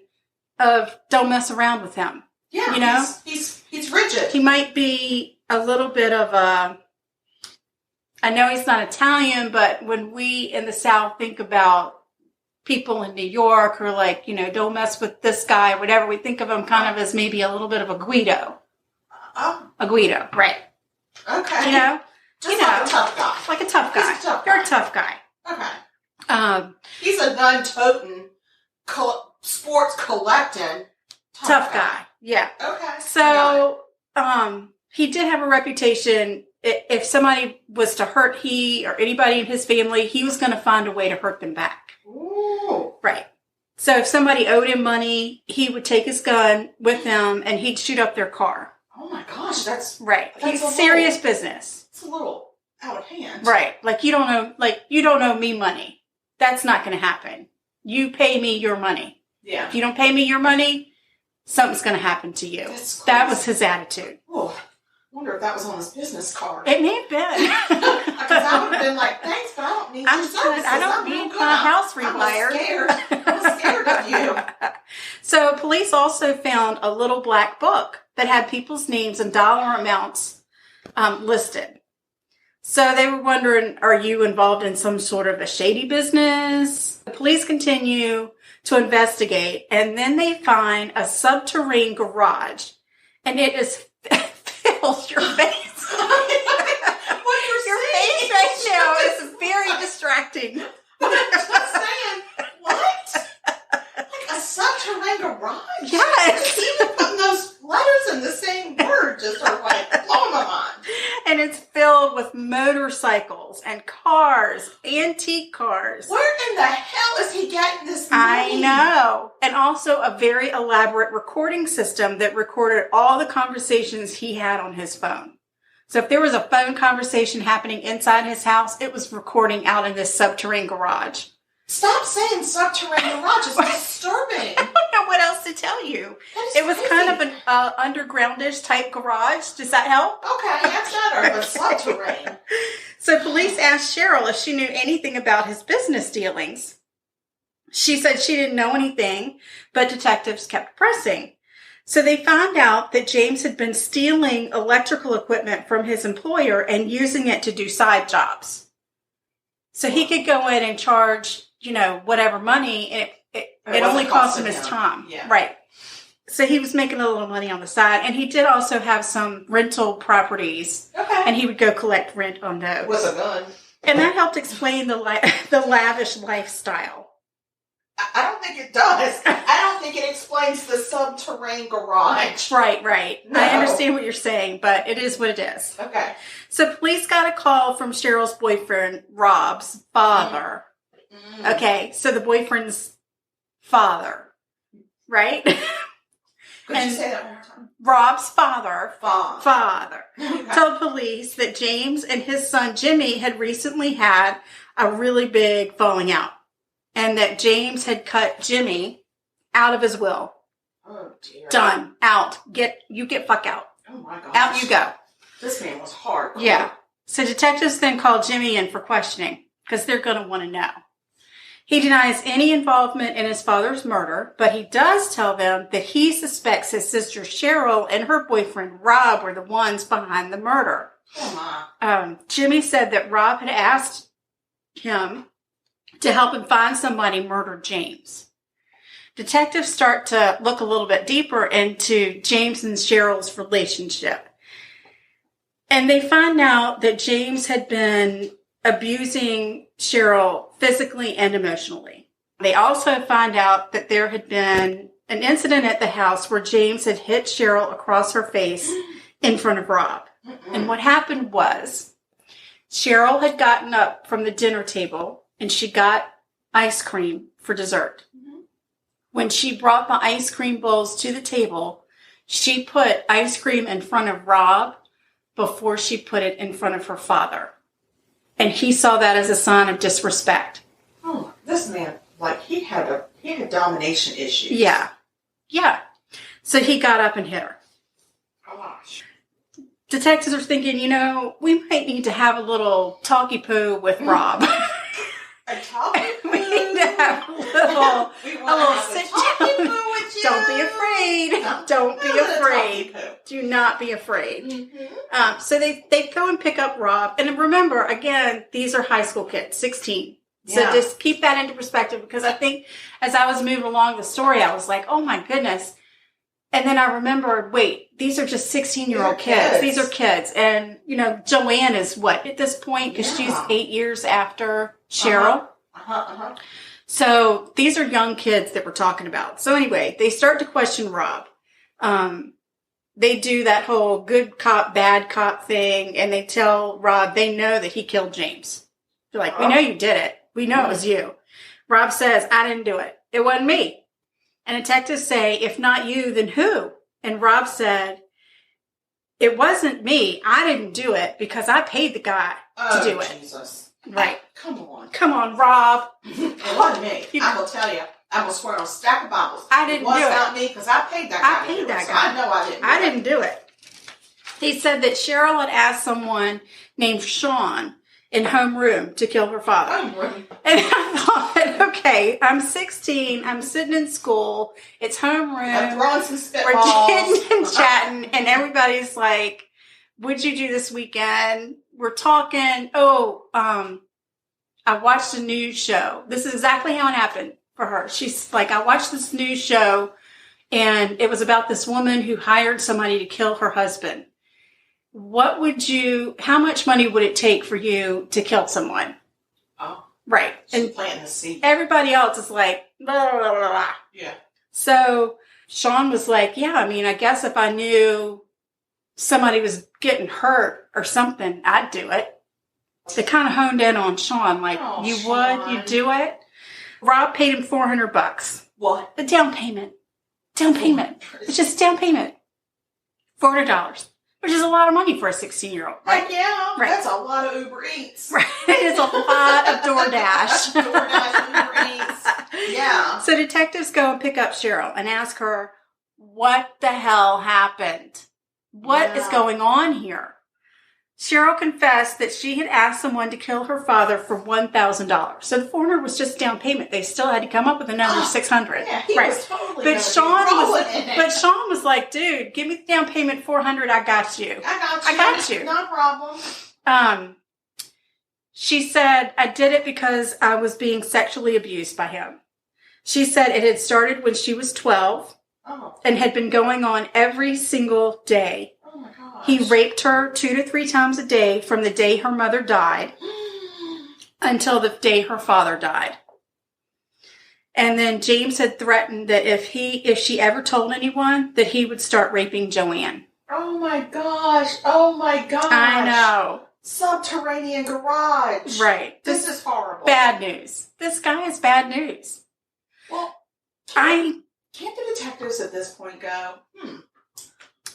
of don't mess around with him. Yeah, you know, he's rigid. He might be a little bit of a. I know he's not Italian, but when we in the South think about people in New York who are like, don't mess with this guy, whatever, we think of him kind of as maybe a little bit of a Guido. Oh, a Guido, right? Okay. Just like a tough guy. Like a tough guy. You're a tough guy. Okay. He's a gun-toting, sports collecting tough guy. Yeah. Okay. So, he did have a reputation. If somebody was to hurt he or anybody in his family, he was going to find a way to hurt them back. Ooh. Right. So if somebody owed him money, he would take his gun with him and he'd shoot up their car. Oh my gosh, that's right. He's serious business. It's a little out of hand. Right. Like you don't owe me money. That's not going to happen. You pay me your money. Yeah. If you don't pay me your money, something's going to happen to you. That was his attitude. Oh, I wonder if that was on his business card. It may have been. Because I would have been like, thanks, but I don't need your services. I don't need my house rewired. I'm scared of you. So police also found a little black book that had people's names and dollar amounts listed. So they were wondering, are you involved in some sort of a shady business? The police continue to investigate, and then they find a subterranean garage, and it is filled your face. What your face right now is very distracting. I'm just saying, what? Like a subterranean garage? Yes. Even putting those letters in the same word just are like blowing my mind. And it's filled with motorcycles and cars, antique cars. Where in the hell is he getting this money? I know. And also a very elaborate recording system that recorded all the conversations he had on his phone. So if there was a phone conversation happening inside his house, it was recording out in this subterranean garage. Stop saying subterranean garage. It's disturbing. I don't know what else to tell you. It was crazy. kind of an undergroundish type garage. Does that help? Okay, that's better, but subterranean. So police asked Cheryl if she knew anything about his business dealings. She said she didn't know anything, but detectives kept pressing. So they found out that James had been stealing electrical equipment from his employer and using it to do side jobs. So he could go in and charge, whatever money, and it only cost him his time. Yeah. Right. So he was making a little money on the side, and he did also have some rental properties. Okay. And he would go collect rent on those. With a gun. And that helped explain the lavish lifestyle. I don't think it does. I don't think it explains the subterranean garage. Right. No. I understand what you're saying, but it is what it is. Okay. So police got a call from Cheryl's boyfriend, Rob's father. Okay, so the boyfriend's father, right? Could you say that one more time? Rob's father Okay. told police that James and his son Jimmy had recently had a really big falling out, and that James had cut Jimmy out of his will. Oh dear. Done. Out. Get fuck out. Oh my gosh. Out you go. This man was hard. Yeah. So detectives then called Jimmy in for questioning because they're going to want to know. He denies any involvement in his father's murder, but he does tell them that he suspects his sister Cheryl and her boyfriend Rob were the ones behind the murder. Jimmy said that Rob had asked him to help him find somebody who murdered James. Detectives start to look a little bit deeper into James and Cheryl's relationship. And they find out that James had been abusing Cheryl physically and emotionally. They also find out that there had been an incident at the house where James had hit Cheryl across her face in front of Rob. And what happened was Cheryl had gotten up from the dinner table and she got ice cream for dessert. When she brought the ice cream bowls to the table, she put ice cream in front of Rob before she put it in front of her father. And he saw that as a sign of disrespect. Oh, this man, like, he had domination issues. Yeah. So he got up and hit her. Gosh. Detectives are thinking, we might need to have a little talky poo with Rob. A talky poo? We need to have a little sit down. Don't be afraid. Don't be afraid. Do not be afraid. So they go and pick up Rob. And remember, again, these are high school kids, 16. So just keep that into perspective, because I think as I was moving along the story, I was like, oh my goodness. And then I remembered, wait, these are just 16-year-old kids. These are kids. And, Joanne is what at this point? Because she's 8 years after Cheryl. So these are young kids that we're talking about. So anyway, they start to question Rob. They do that whole good cop, bad cop thing. And they tell Rob they know that he killed James. They're like, we know you did it. We know it was you. Rob says, I didn't do it. It wasn't me. And detectives say, if not you, then who? And Rob said, it wasn't me. I didn't do it because I paid the guy to do it. Jesus. Right. Come on. Come on, Rob. It wasn't me. I'm going to tell you. I'm going to swear on a stack of Bibles. I didn't do it. It was not me because I paid that guy. I paid that guy. So I know I didn't do it. I didn't do it. He said that Cheryl had asked someone named Sean in homeroom to kill her father. Homeroom. And I thought, okay, I'm 16. I'm sitting in school. It's homeroom. I'm throwing some spitballs. We're kidding and chatting, and everybody's like, what'd you do this weekend? We're talking. I watched a news show. This is exactly how it happened for her. She's like, I watched this news show, and it was about this woman who hired somebody to kill her husband. How much money would it take for you to kill someone? Oh. Right. And planting the seed. Everybody else is like, blah, blah, blah, blah. Yeah. So Sean was like, yeah, I mean, I guess if I knew somebody was getting hurt or something, I'd do it. They kind of honed in on Sean, like, Sean. You'd do it? Rob paid him $400. What? The down payment. It's just down payment. $400. Which is a lot of money for a 16-year-old. Right? Heck yeah. Right. That's a lot of Uber Eats. Right. It's a lot of DoorDash. Uber Eats. Yeah. So detectives go and pick up Cheryl and ask her, what the hell happened? What is going on here? Cheryl confessed that she had asked someone to kill her father for $1,000. So the $400 was just down payment. They still had to come up with another $600. Yeah, he was totally But Sean was like, dude, give me the down payment $400. I got you. I got you. No problem. She said, I did it because I was being sexually abused by him. She said it had started when she was 12 and had been going on every single day. Oh my gosh. He raped her 2 to 3 times a day from the day her mother died until the day her father died. And then James had threatened that if she ever told anyone, that he would start raping Joanne. Oh my gosh. Oh my gosh. I know. Subterranean garage. Right. This is horrible. Bad news. This guy is bad news. Well, can't the detectives at this point go,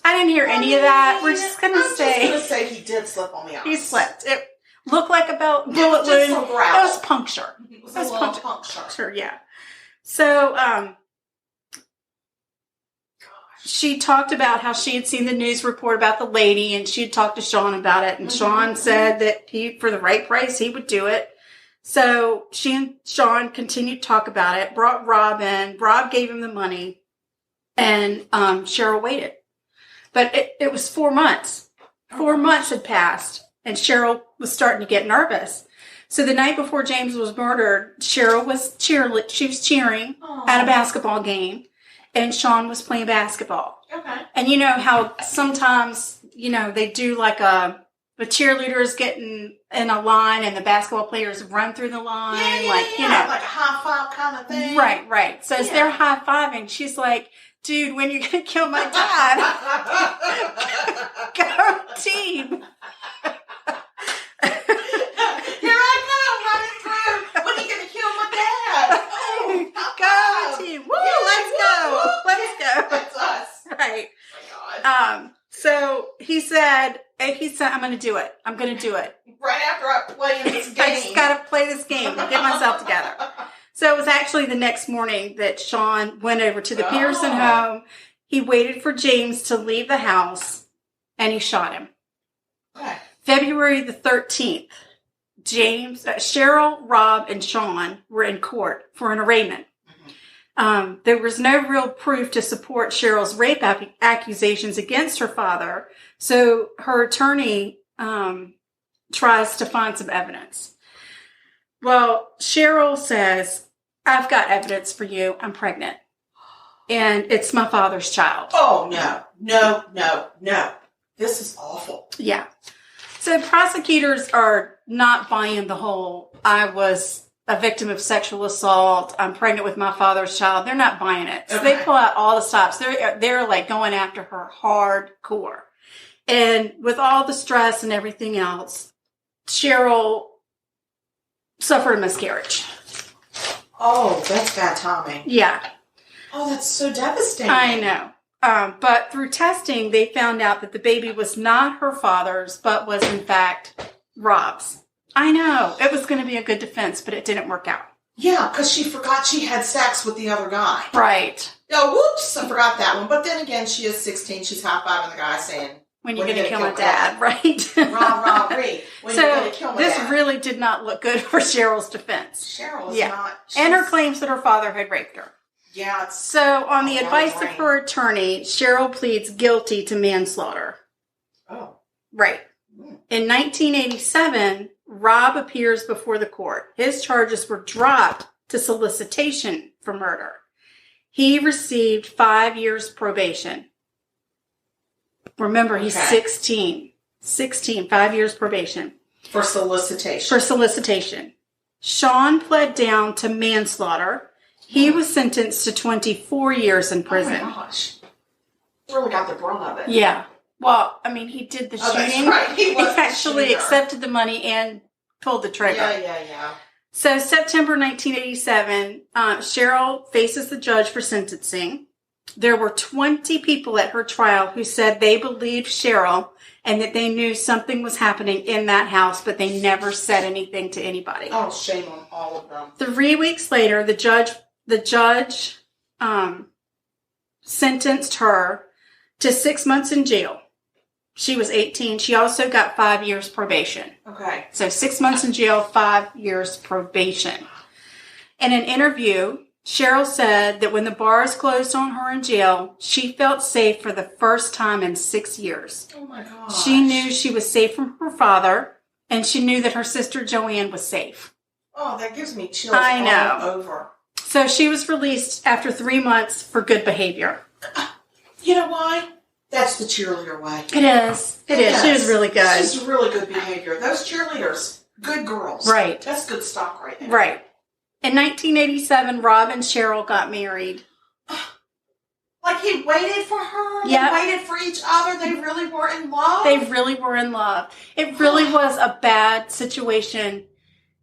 I didn't hear any of that. We're just going to say he did slip on the ice. He slipped. It looked like a bullet wound. It was puncture. It was a little puncture. Yeah. So, she talked about how she had seen the news report about the lady, and she had talked to Sean about it, and Sean said that for the right price, he would do it. So she and Sean continued to talk about it, brought Rob in. Rob gave him the money, and Cheryl waited. But it was 4 months. 4 months had passed, and Cheryl was starting to get nervous. So the night before James was murdered, Cheryl was she was cheering at a basketball game, and Sean was playing basketball. Okay. And you know how sometimes, they do like the cheerleaders getting in a line and the basketball players run through the line. Like a high five kind of thing. Right. So as they're high-fiving, she's like, dude, when you're going to kill my dad? Go team. Here I come running through. When are you going to kill my dad? Oh, go team. Woo, let's go. That's us. Right. Oh my God. So he said, I'm going to do it. I'm going to do it. Right after I play this game. I just got to play this game and get myself together. So it was actually the next morning that Sean went over to the Pierson home. He waited for James to leave the house, and he shot him. Okay. February the 13th, Cheryl, Rob, and Sean were in court for an arraignment. There was no real proof to support Cheryl's rape accusations against her father, so her attorney tries to find some evidence. Well, Cheryl says, I've got evidence for you. I'm pregnant. And it's my father's child. Oh, no. This is awful. Yeah. So prosecutors are not buying the whole, I was a victim of sexual assault, I'm pregnant with my father's child. They're not buying it. So they pull out all the stops. They're like going after her hardcore. And with all the stress and everything else, Cheryl suffered a miscarriage. Oh, that's bad timing. Yeah. Oh, that's so devastating. I know. But through testing, they found out that the baby was not her father's, but was in fact Rob's. I know. It was going to be a good defense, but it didn't work out. Yeah, because she forgot she had sex with the other guy. Right. Oh, whoops, I forgot that one. But then again, she is 16. She's high-fiving the guy saying, when you're going to kill my dad, right? Robbery. When you're going to kill my dad. This really did not look good for Cheryl's defense. Cheryl's not. And her claims that her father had raped her. Yeah. So, on the advice of her attorney, Cheryl pleads guilty to manslaughter. Oh. Right. In 1987, Rob appears before the court. His charges were dropped to solicitation for murder. He received 5 years probation. Remember, he's 16. 16, 5 years probation. For solicitation. Sean pled down to manslaughter. He was sentenced to 24 years in prison. Oh my gosh. Really got the brunt of it. Yeah. Well, I mean, he did the shooting. That's right. He actually accepted the money and pulled the trigger. Yeah. So, September 1987, Cheryl faces the judge for sentencing. There were 20 people at her trial who said they believed Cheryl and that they knew something was happening in that house, but they never said anything to anybody. Oh, shame on all of them. 3 weeks later, the judge sentenced her to 6 months in jail. She was 18. She also got 5 years probation. Okay. So 6 months in jail, 5 years probation. In an interview, Cheryl said that when the bars closed on her in jail, she felt safe for the first time in 6 years. Oh my gosh. She knew she was safe from her father, and she knew that her sister Joanne was safe. Oh, that gives me chills all over. So she was released after 3 months for good behavior. You know why? That's the cheerleader way. It is. It is. She was really good. She's really good behavior. Those cheerleaders, good girls. Right. That's good stock right there. Right. In 1987, Rob and Cheryl got married. Like he waited for her? Yep. They waited for each other? They really were in love? They really were in love. It really was a bad situation,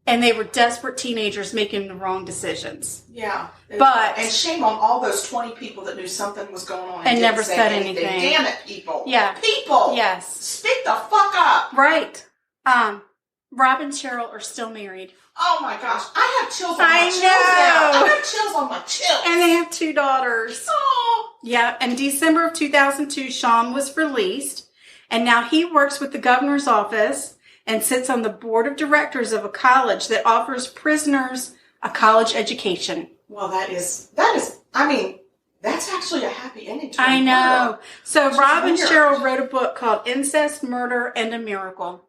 and they were desperate teenagers making the wrong decisions. Yeah. And shame on all those 20 people that knew something was going on and never said anything. Damn it, people. Yeah. People. Yes. Speak the fuck up. Right. Rob and Cheryl are still married. Oh my gosh. I have chills on my chills know. now. I have chills on my chills. And they have 2 daughters. Oh. Yeah. In December of 2002, Sean was released, and now he works with the governor's office and sits on the board of directors of a college that offers prisoners a college education. Well, that's actually a happy ending to I know. murder. So Rob and weird. Cheryl wrote a book called Incest, Murder, and a Miracle.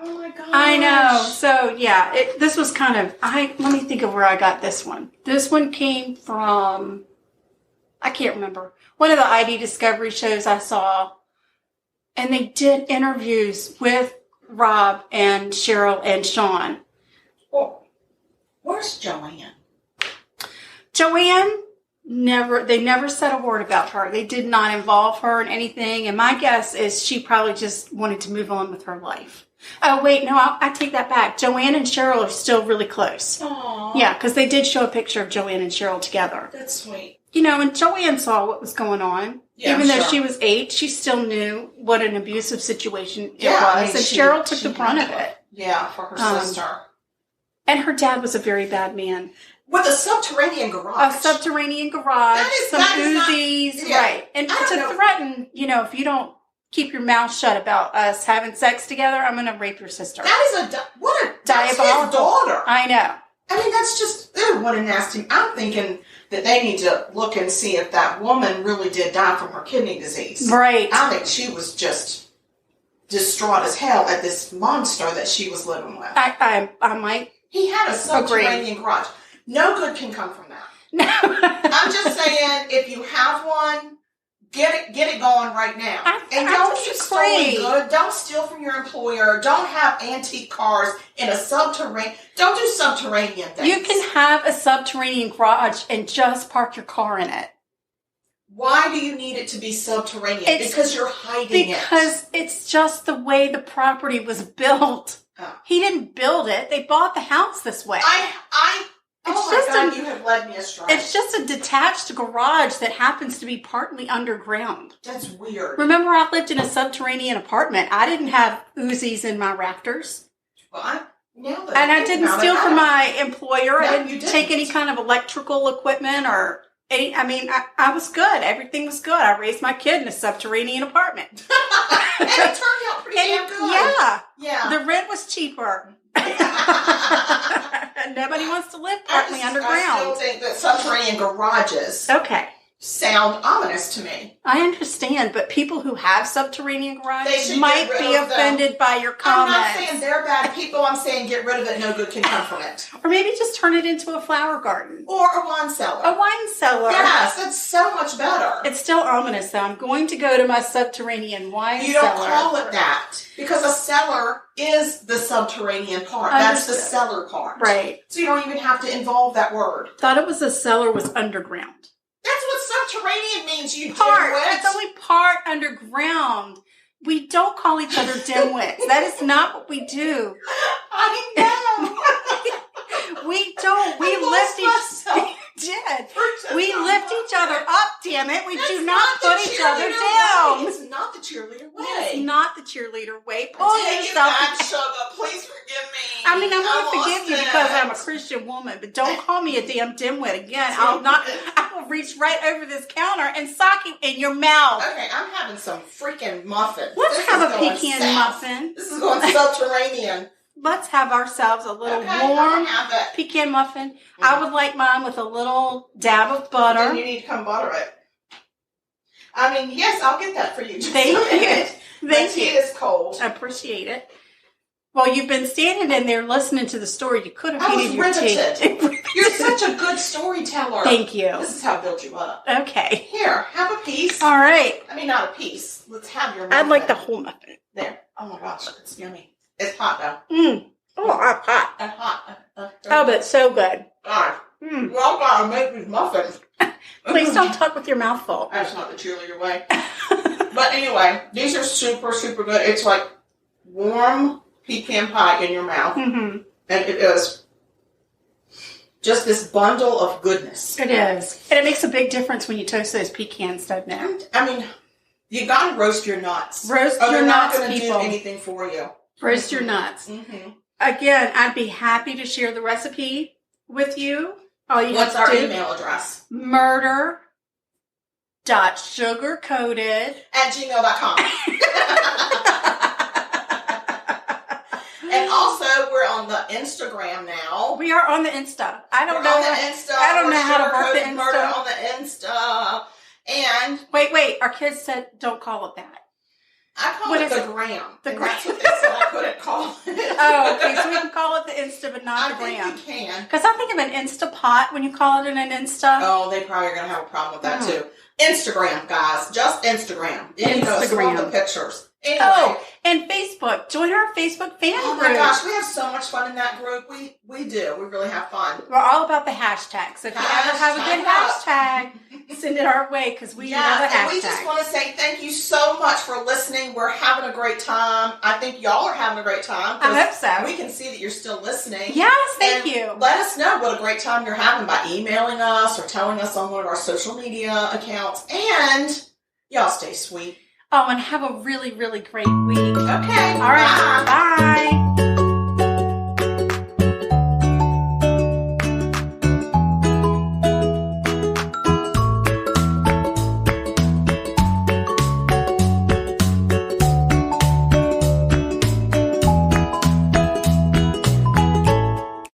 Oh my gosh. I know. So yeah, this was kind of, let me think of where I got this one. This one came from, I can't remember, one of the ID Discovery shows I saw. And they did interviews with Rob and Cheryl and Sean. Well, where's Joanne? Joanne, they never said a word about her. They did not involve her in anything. And my guess is she probably just wanted to move on with her life. Oh, wait, no, I take that back. Joanne and Cheryl are still really close. Aww. Yeah, because they did show a picture of Joanne and Cheryl together. That's sweet. You know, and Joanne saw what was going on. Yeah, even though sure. she was 8, she still knew what an abusive situation it Yeah, was. And Cheryl took the brunt of it. Yeah, for her sister. And her dad was a very bad man. With a subterranean garage. A subterranean garage, some Uzis, right. And to threaten, if you don't keep your mouth shut about us having sex together, I'm going to rape your sister. That is diabolical. That's his daughter. I know. I mean, that's just, what a nasty, I'm thinking that they need to look and see if that woman really did die from her kidney disease. Right. I think she was just distraught as hell at this monster that she was living with. I might. He had a subterranean garage. No good can come from that. No. I'm just saying, if you have one, get it going right now. Don't use stolen good. Don't steal from your employer. Don't have antique cars in a subterranean. Don't do subterranean things. You can have a subterranean garage and just park your car in it. Why do you need it to be subterranean? Because you're hiding it. Because it's just the way the property was built. Oh. He didn't build it. They bought the house this way. You have led me astray. It's just a detached garage that happens to be partly underground. That's weird. Remember, I lived in a subterranean apartment. I didn't have Uzis in my rafters. Well, I didn't steal from my employer. No, I didn't take any kind of electrical equipment or any. I mean, I was good. Everything was good. I raised my kid in a subterranean apartment. And it turned out pretty damn good. Yeah. Yeah. The rent was cheaper. Nobody wants to live partly underground. I still think that subterranean garages sound ominous to me. I understand, but people who have subterranean garages might be offended by your comments. I'm not saying they're bad people. I'm saying get rid of it. No good can come from it. Or maybe just turn it into a flower garden. Or a wine cellar. A wine cellar. Yes, that's so much better. It's still ominous, though. I'm going to go to my subterranean wine cellar. You don't call it that. Because a cellar is the subterranean part. That's the cellar part. Right. So you don't even have to involve that word. Thought it was a cellar was underground. That's what subterranean means, you part. dimwit. It's only part underground. We don't call each other dimwits. That is not what we do. I know. We don't. We lift each other. We lift each other up, damn it. We do not put each other down. It's not the cheerleader way. It's not the cheerleader way. Pull yourself. Sugar. Please forgive me. I mean, I'm going to forgive you because I'm a Christian woman, but don't call me a damn dimwit again. I will reach right over this counter and sock you in your mouth. Okay, I'm having some freaking muffins. Let's have a pecan muffin. This is going subterranean. Let's have ourselves a little warm pecan muffin. Mm-hmm. I would like mine with a little dab of butter. Then you need to come butter it. I mean, yes, I'll get that for you. Thank you. The tea is cold. I appreciate it. Well, you've been standing in there listening to the story. You could have heated your tea. You're such a good storyteller. Thank you. This is how I build you up. Okay. Here, have a piece. All right. I mean, not a piece. Let's have your muffin. I'd like the whole muffin. There. Oh my gosh, it's yummy. It's hot though. Oh, hot. Hot. Oh, but it's so good. God. Well, I gotta make these muffins. Please don't talk with your mouth full. That's not the cheerleader way. But anyway, these are super, super good. It's like warm pecan pie in your mouth. And it is just this bundle of goodness. It is. And it makes a big difference when you toast those pecans, doesn't it? I mean, you gotta roast your nuts. Roast your nuts, they're not gonna people. do anything for you. Roast your nuts. Again, I'd be happy to share the recipe with you. What's our email address? murder.sugarcoated@gmail.com. And also, we're on the Instagram now. We are on the Insta. I don't know how to work the Insta. Murder on the Insta. And wait. Our kids said don't call it that. I call it the gram. That's what they said I couldn't call it. Oh, okay. So we can call it the Insta, but not the gram. I think you can. Because I think of an Insta pot when you call it an Insta. Oh, they probably are going to have a problem with that too. Instagram, guys. Just Instagram. Instagram. The pictures. Anyway. Oh, and Facebook. Join our Facebook fan group. Oh my gosh, we have so much fun in that group. We do. We really have fun. We're all about the hashtags. So if you ever have a good hashtag, send it our way because we love the hashtag. And we just want to say thank you so much for listening. We're having a great time. I think y'all are having a great time. I hope so. We can see that you're still listening. Yes, thank you. Let us know what a great time you're having by emailing us or telling us on one of our social media accounts. And y'all stay sweet. Oh, and have a really, really great week. Okay. All right. Bye.